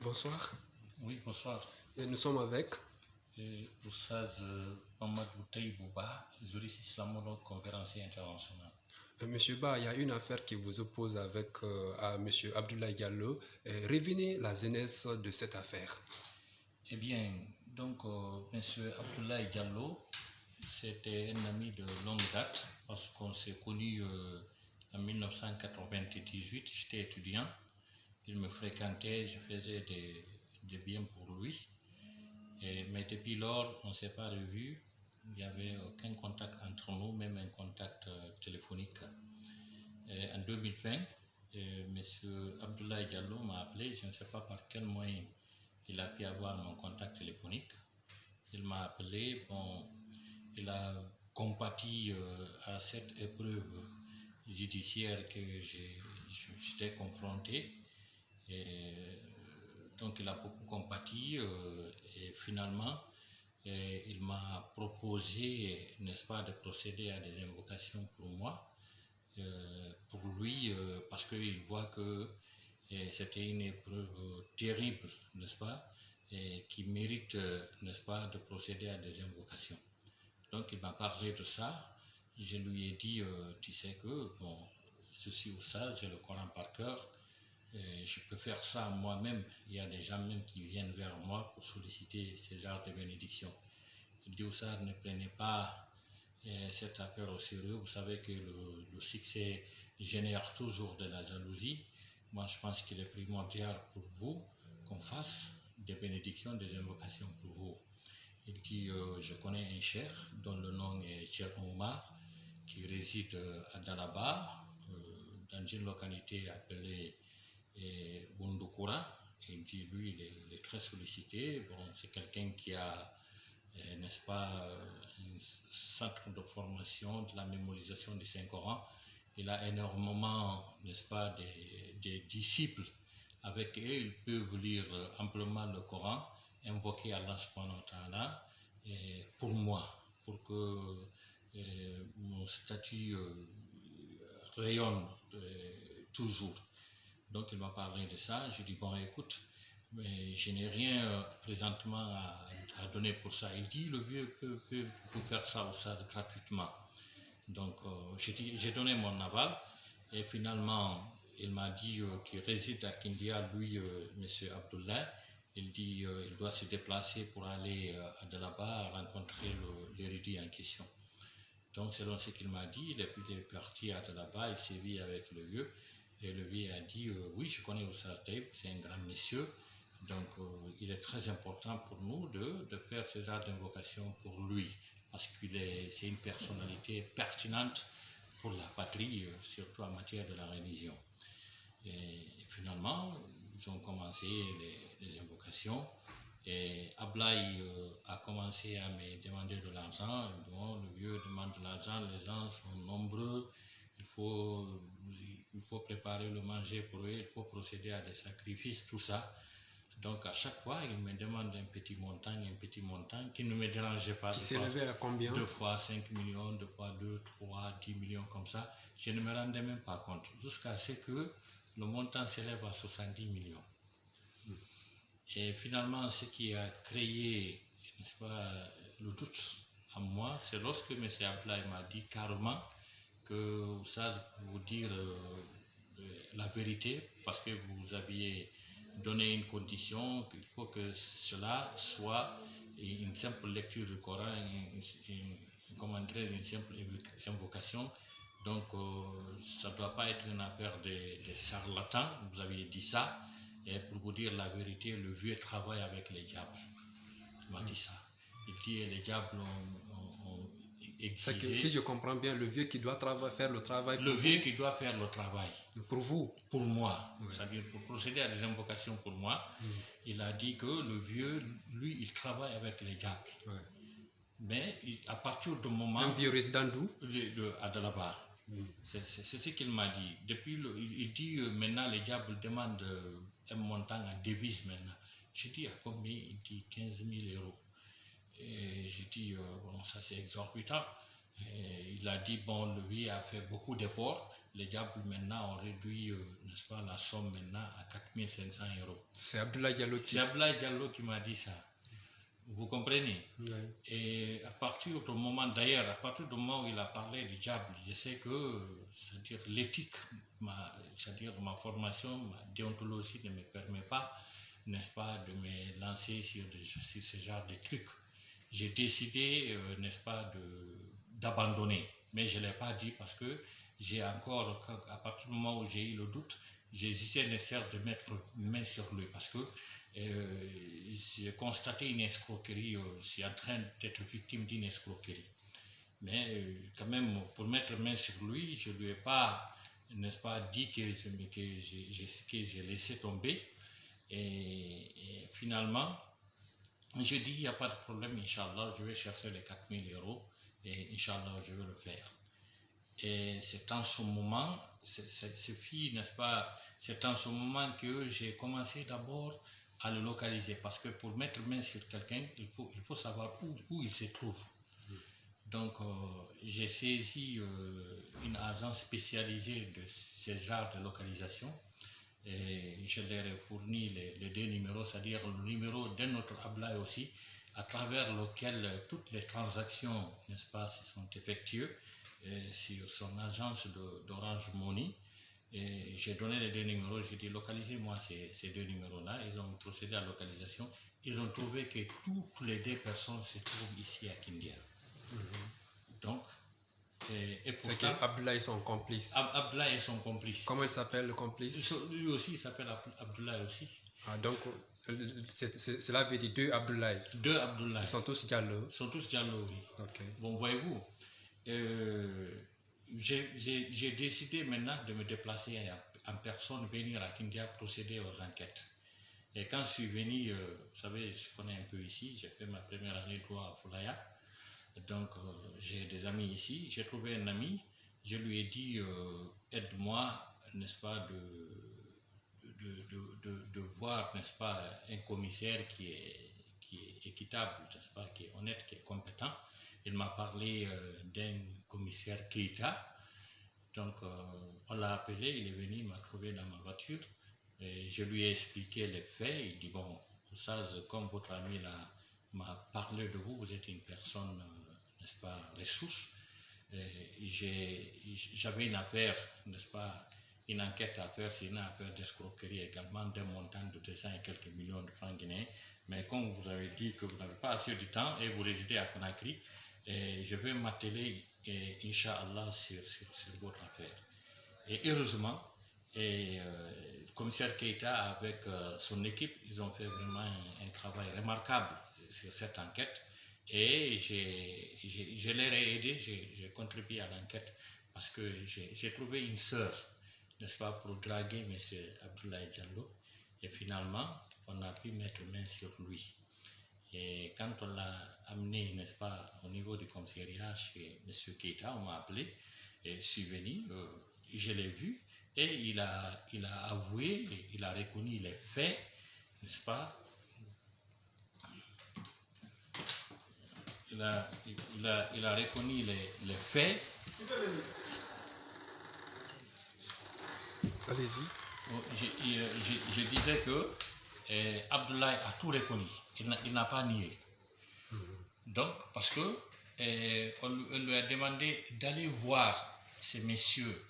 Bonsoir. Oui, bonsoir. Et nous sommes avec Oussaz Mamadou Taïbouba, juriste islamologue, conférencier international. Monsieur Ba, il y a une affaire qui vous oppose avec à Monsieur Abdoulaye Diallo. Revenez la jeunesse de cette affaire. Eh bien, donc, Monsieur Abdoulaye Diallo, c'était un ami de longue date parce qu'on s'est connus en 1998. J'étais étudiant, il me fréquentait, je faisais des biens pour lui. Mais depuis lors, on ne s'est pas revus. Il n'y avait aucun contact entre nous, même un contact téléphonique. En 2020, M. Abdoulaye Diallo m'a appelé, je ne sais pas par quel moyen il a pu avoir mon contact téléphonique. Il m'a appelé, bon, il a compati à cette épreuve judiciaire que j'étais confronté. Donc il a beaucoup compati et finalement il m'a proposé, n'est-ce pas, de procéder à des invocations pour moi, pour lui, parce qu'il voit que c'était une épreuve terrible, n'est-ce pas, et qui mérite, n'est-ce pas, de procéder à des invocations. Donc il m'a parlé de ça. Je lui ai dit, tu sais que, bon, je suis Oussaz, j'ai le Coran par cœur. Je peux faire ça moi-même. Il y a des gens même qui viennent vers moi pour solliciter ce genre de bénédiction. Il dit Oussaz, ne prenez pas cette affaire au sérieux. Vous savez que le succès génère toujours de la jalousie. Moi, je pense qu'il est primordial pour vous qu'on fasse des bénédictions, des invocations pour vous. Il dit je connais un cheikh dont le nom est Cheikh Omar, qui réside à Dalaba, dans une localité appelée Bundukura. Il dit lui, il est très sollicité. Bon, c'est quelqu'un qui a, n'est-ce pas, un centre de formation de la mémorisation du Saint-Coran. Il a énormément, n'est-ce pas, des disciples. Avec eux, ils peuvent lire amplement le Coran, invoquer Allah subhanahu wa ta'ala pour moi, pour que mon statut rayonne toujours. Donc il m'a parlé de ça. Je dis bon, écoute, mais je n'ai rien présentement à donner pour ça. Il dit le vieux peut faire ça ou ça gratuitement. Donc j'ai donné mon aval et finalement il m'a dit qu'il réside à Kindia, lui, M. Abdoulaye. Il dit il doit se déplacer pour aller à Dalaba rencontrer l'érudit en question. Donc selon ce qu'il m'a dit, il est parti à Dalaba, il s'est vu avec le vieux. Et le vieux a dit oui, je connais Oussaz Taïb, c'est un grand monsieur. Donc il est très important pour nous de faire ce genre d'invocation pour lui, parce c'est une personnalité pertinente pour la patrie, surtout en matière de la religion. Et finalement, ils ont commencé les invocations. Et Ablaye a commencé à me demander de l'argent. Bon, le vieux demande de l'argent, les gens sont nombreux. Il faut préparer le manger pour eux, il faut procéder à des sacrifices, tout ça. Donc à chaque fois, il me demande un petit montant qui ne me dérangeait pas. Qui s'élevait à combien? 2 fois 5 millions, 2 fois 2, 3, 10 millions comme ça. Je ne me rendais même pas compte. Jusqu'à ce que le montant s'élève à 70 millions. Et finalement, ce qui a créé, n'est-ce pas, le doute en moi, c'est lorsque M. Abdoulaye m'a dit carrément que ça, pour vous dire la vérité, parce que vous aviez donné une condition, qu'il faut que cela soit une simple lecture du Coran, une simple invocation. Donc, ça ne doit pas être une affaire de charlatans, vous aviez dit ça. Et pour vous dire la vérité, le vieux travaille avec les diables. Il m'a dit ça. Il dit les diables ont exigé. Si je comprends bien, le vieux qui doit faire le travail. Le vieux qui doit faire le travail. Pour vous? Pour moi. Oui. C'est-à-dire pour procéder à des invocations pour moi. Il a dit que le vieux, lui, il travaille avec les diables. Oui. Mais à partir du moment. Un vieux résident d'où? À Dalaba. C'est ce qu'il m'a dit. Depuis il dit maintenant les diables demandent un montant en devise maintenant. J'ai dit à combien? Il dit 15 000 euros. Et j'ai dit bon, ça c'est exorbitant. Il a dit, bon, lui a fait beaucoup d'efforts. Les diables maintenant ont réduit, n'est-ce pas, la somme maintenant à 4500 euros. C'est Abdoulaye Diallo qui m'a dit ça. Vous comprenez? Oui. Et à partir du moment, d'ailleurs, à partir du moment où il a parlé du diable, je sais que, c'est-à-dire l'éthique, c'est-à-dire ma formation, ma déontologie ne me permet pas, n'est-ce pas, de me lancer sur ce genre de trucs. J'ai décidé, n'est-ce pas, d'abandonner. Mais je ne l'ai pas dit parce que j'ai encore, à partir du moment où j'ai eu le doute, j'ai essayé de mettre main sur lui parce que j'ai constaté une escroquerie, je suis en train d'être victime d'une escroquerie. Mais quand même, pour mettre main sur lui, je ne lui ai pas, n'est-ce pas, dit que j'ai laissé tomber. Et finalement, je dis, il n'y a pas de problème, Inch'Allah, je vais chercher les 4000 euros et Inch'Allah, je vais le faire. Et c'est en ce moment, n'est-ce pas, c'est en ce moment que j'ai commencé d'abord à le localiser. Parce que pour mettre main sur quelqu'un, il faut savoir où il se trouve. Donc, j'ai saisi une agence spécialisée de ce genre de localisation. Et je leur ai fourni les deux numéros, c'est-à-dire le numéro d'un autre Ablaye aussi, à travers lequel toutes les transactions, n'est-ce pas, se sont effectuées sur son agence d'Orange Money. Et j'ai donné les deux numéros, j'ai dit localisez-moi ces deux numéros-là. Ils ont procédé à la localisation. Ils ont trouvé que toutes les deux personnes se trouvent ici à Kindia. Donc, c'est qu'Abdoulaye est son complice. Abdoulaye est son complice. Comment il s'appelle, le complice? Lui aussi, il s'appelle Abdoulaye aussi. Ah, donc, cela veut dire deux Abdoulaye. Deux Abdoulaye. Ils sont tous Diallo. Ils sont tous Diallo, oui. Ok. Bon, voyez-vous, j'ai décidé maintenant de me déplacer en personne, venir à Kindia procéder aux enquêtes. Et quand je suis venu, vous savez, je connais un peu ici, j'ai fait ma première année de droit à Foulaya. Donc, j'ai des amis ici. J'ai trouvé un ami. Je lui ai dit, aide-moi, n'est-ce pas, de voir, n'est-ce pas, un commissaire qui est équitable, n'est-ce pas, qui est honnête, qui est compétent. Il m'a parlé d'un commissaire Keita. Donc, on l'a appelé, il est venu, il m'a trouvé dans ma voiture. Et je lui ai expliqué les faits. Il dit, bon, ça, comme votre ami m'a parlé de vous, vous êtes une personne, n'est-ce pas, ressource. J'avais une affaire, n'est-ce pas, une enquête à faire, c'est une affaire d'escroquerie également d'un montant de 200 et quelques millions de francs guinéens. Mais comme vous avez dit que vous n'avez pas assez de temps et vous résidez à Conakry, je vais m'atteler, Inch'Allah, sur votre affaire. Et heureusement, le commissaire Keita, avec son équipe, ils ont fait vraiment un travail remarquable sur cette enquête. Et je leur ai aidé, j'ai contribué à l'enquête parce que j'ai trouvé une sœur, n'est-ce pas, pour draguer M. Abdoulaye Diallo. Et finalement, on a pu mettre main sur lui. Et quand on l'a amené, n'est-ce pas, au niveau du commissariat chez M. Keita, on m'a appelé et je suis venu, je l'ai vu et il a avoué, il a reconnu les faits, n'est-ce pas. Il a reconnu les faits. Allez-y. Je disais que Abdoulaye a tout reconnu. Il n'a pas nié. Donc, parce que on lui a demandé d'aller voir ces messieurs,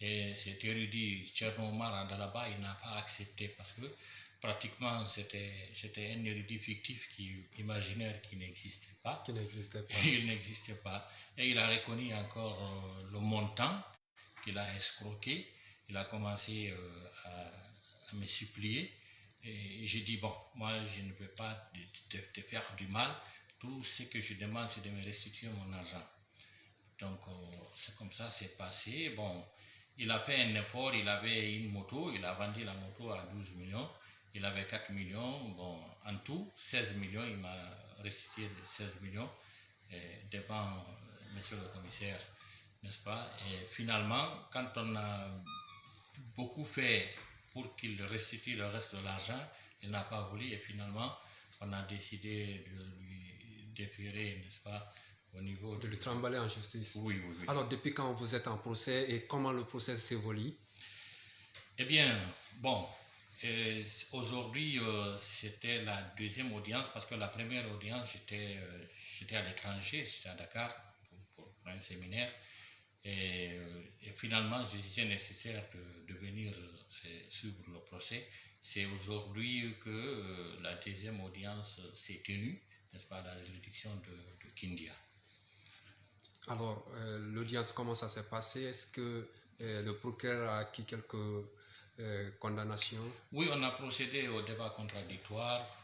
et cet érudit Tcherno Omar Andalaba, il n'a pas accepté parce que pratiquement c'était un érudit fictif imaginaire qui n'existait pas. Il n'existait pas. Et il a reconnu encore le montant qu'il a escroqué. Il a commencé à me supplier. Et j'ai dit, bon, moi je ne veux pas te faire du mal. Tout ce que je demande, c'est de me restituer mon argent. Donc, c'est comme ça, c'est passé. Bon, il a fait un effort, il avait une moto, il a vendu la moto à 12 millions. Il avait 4 millions, bon, en tout, 16 millions, il m'a restitué 16 millions devant monsieur le commissaire, n'est-ce pas? Et finalement, quand on a beaucoup fait pour qu'il restitue le reste de l'argent, il n'a pas voulu et finalement, on a décidé de lui déférer, n'est-ce pas, au niveau de le trimballer en justice. Oui, oui, oui. Alors, depuis quand vous êtes en procès et comment le procès s'évolue? Eh bien, bon, aujourd'hui, c'était la deuxième audience parce que la première audience, j'étais à l'étranger, j'étais à Dakar pour un séminaire. Et finalement, je disais nécessaire de venir suivre le procès. C'est aujourd'hui que la deuxième audience s'est tenue, n'est-ce pas, à la juridiction de Kindia. Alors, l'audience, comment ça s'est passé? Est-ce que le procureur a acquis quelques condamnations? Oui, on a procédé au débat contradictoire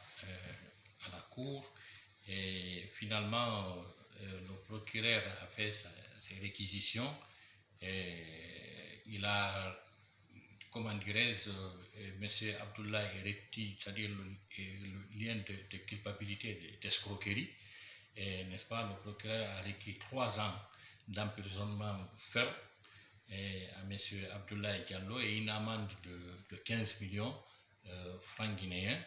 à la cour et finalement, le procureur a fait ses réquisitions et il a, comment dirais-je, M. Abdoulaye Rekti, c'est-à-dire le lien de culpabilité d'escroquerie, n'est-ce pas, le procureur a requis 3 ans d'emprisonnement ferme à M. Abdoulaye Diallo et une amende de 15 millions francs guinéens.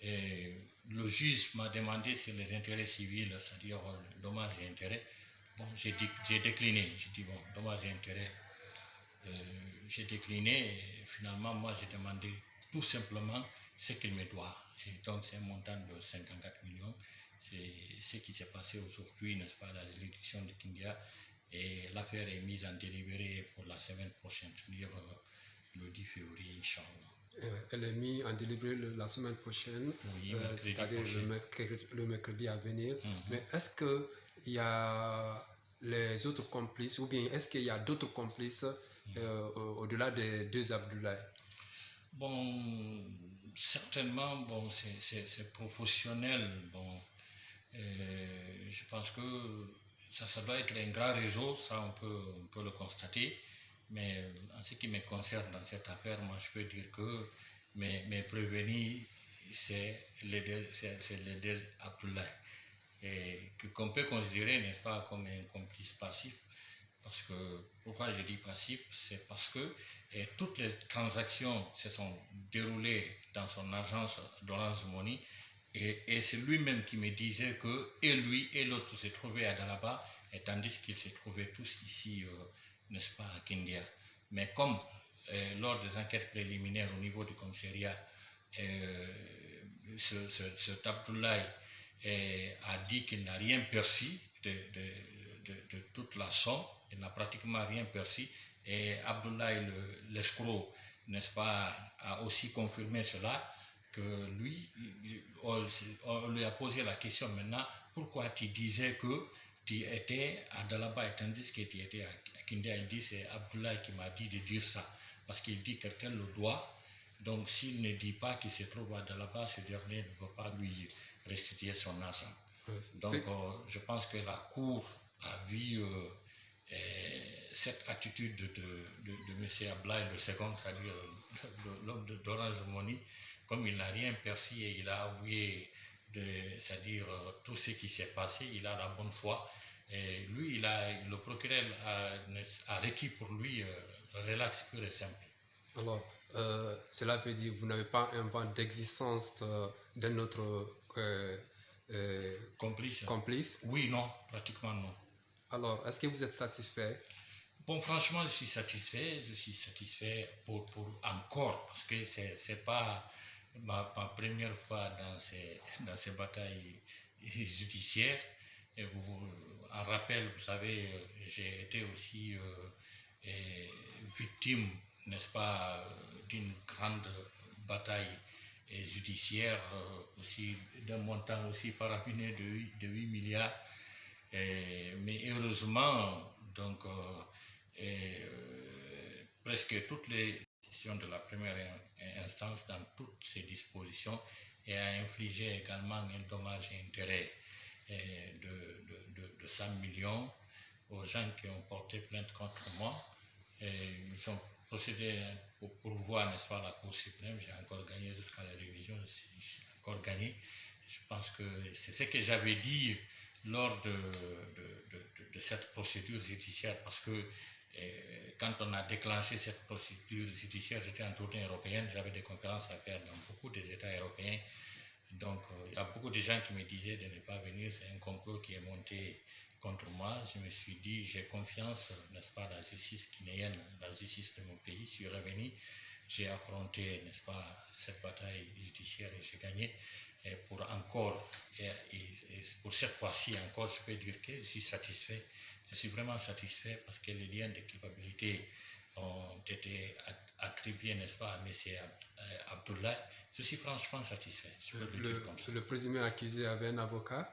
Et le juge m'a demandé sur les intérêts civils, c'est-à-dire dommages et intérêts. Bon, j'ai décliné. J'ai dit, bon, dommages et intérêts, j'ai décliné. Et finalement, moi, j'ai demandé tout simplement ce qu'il me doit. Et donc, c'est un montant de 54 millions. C'est ce qui s'est passé aujourd'hui, n'est-ce pas, à la juridiction de Kindia. Et l'affaire est mise en délibéré pour la semaine prochaine, c'est-à-dire le 10 février, Inch'Allah. Elle est mise en délibéré la semaine prochaine, Oui, c'est-à-dire le mercredi à venir. Mais est-ce qu'il y a les autres complices, ou bien est-ce qu'il y a d'autres complices au-delà des 2 Abdoulaye? Bon, certainement, bon, c'est professionnel. Bon, je pense que ça doit être un grand réseau, ça on peut le constater. Mais en ce qui me concerne dans cette affaire, moi je peux dire que mes prévenus, c'est les deux Abdoulaye. Et qu'on peut considérer, n'est-ce pas, comme un complice passif. Parce que, pourquoi je dis passif, c'est parce que toutes les transactions se sont déroulées dans son agence d'Orange Money et c'est lui-même qui me disait que et lui et l'autre se trouvaient à Dalaba, et tandis qu'ils se trouvaient tous ici, n'est-ce pas, à Kindia. Mais comme lors des enquêtes préliminaires au niveau du commissariat, ce Abdoulaye a dit qu'il n'a rien perçu de toute la somme, il n'a pratiquement rien perçu, et Abdoulaye l'escroc, n'est-ce pas, a aussi confirmé cela, que lui, on lui a posé la question maintenant, pourquoi tu disais que tu étais à Dalaba et tandis que tu étais à Kindia? Il dit, c'est Abdoulaye qui m'a dit de dire ça, parce qu'il dit que quelqu'un le doit, donc s'il ne dit pas qu'il se trouve à Dalaba, ce dernier ne peut pas lui restituer son argent. Donc je pense que la Cour a vu cette attitude de M. Abdoulaye le second, c'est-à-dire l'homme d'Orange Money, comme il n'a rien perçu et il a avoué, c'est-à-dire tout ce qui s'est passé, il a la bonne foi. Et lui, le procureur a requis pour lui le relax pur et simple. Alors, cela veut dire que vous n'avez pas un vent d'existence d'un autre complice? Oui, non, pratiquement non. Alors, est-ce que vous êtes satisfait? Bon, franchement, je suis satisfait pour encore, parce que c'est pas ma première fois dans ces batailles judiciaires. Et en rappel, vous savez, j'ai été aussi victime, n'est-ce pas, d'une grande bataille judiciaire, aussi d'un montant aussi faramineux de 8 milliards. Mais heureusement, donc, presque toutes les décisions de la première instance dans toutes ces dispositions et a infligé également un dommage et intérêt de 100 millions aux gens qui ont porté plainte contre moi. Ils ont procédé pour pourvoir, n'est-ce pas, la Cour suprême. J'ai encore gagné jusqu'à la révision, j'ai encore gagné. Je pense que c'est ce que j'avais dit lors de cette procédure judiciaire, parce que quand on a déclenché cette procédure judiciaire, j'étais en tournée européenne, j'avais des conférences à faire dans beaucoup des États européens, Donc, il y a beaucoup de gens qui me disaient de ne pas venir, c'est un complot qui est monté contre moi. Je me suis dit, j'ai confiance, n'est-ce pas, dans la justice guinéenne, la justice de mon pays. Je suis revenu, j'ai affronté, n'est-ce pas, cette bataille judiciaire et j'ai gagné. Et pour encore, et pour cette fois-ci encore, je peux dire que je suis satisfait. Je suis vraiment satisfait parce que les liens de culpabilité ont été attribués, n'est-ce pas, à M. Abdoulaye. Je suis franchement satisfait. Le présumé accusé avait un avocat?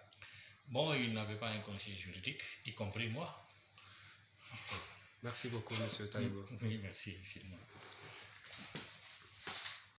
Bon, il n'avait pas un conseiller juridique, y compris moi. Merci beaucoup, M. Taïbo. Oui, merci, finalement.